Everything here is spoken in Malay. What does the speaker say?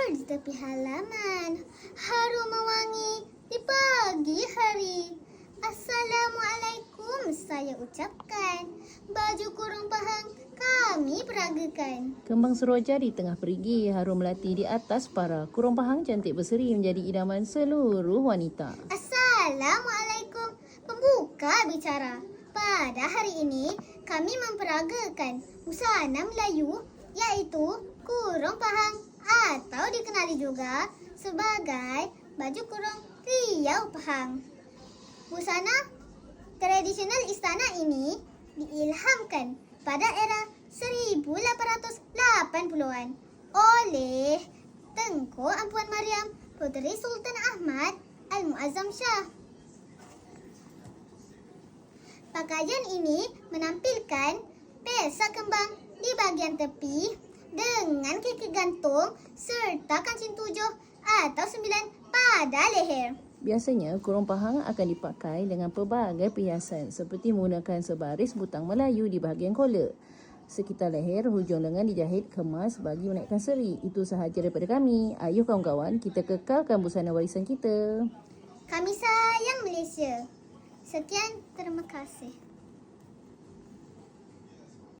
di tepi halaman, harum mewangi di pagi hari. Assalamualaikum saya ucapkan, baju kurung pahang kami peragakan. Kembang seroja di tengah perigi, harum melati di atas para. Kurung pahang cantik berseri menjadi idaman seluruh wanita. Assalamualaikum pembuka bicara. Pada hari ini kami memperagakan busana Melayu iaitu kurung pahang atau dikenali juga sebagai baju kurung Riau Pahang. Busana tradisional istana ini diilhamkan pada era 1880-an oleh Tengku Ampuan Mariam Puteri Sultan Ahmad Al-Muazzam Shah. Pakaian ini menampilkan pesak kembang di bahagian tepi dengan kaki gantung serta kancing 7 atau 9 pada leher. Biasanya, kurung pahang akan dipakai dengan pelbagai perhiasan seperti menggunakan sebaris butang Melayu di bahagian kollar. Sekitar leher, hujung lengan dijahit kemas bagi menaikkan seri. Itu sahaja daripada kami. Ayuh kawan-kawan, kita kekalkan busana warisan kita. Kami sayang Malaysia. Sekian, terima kasih.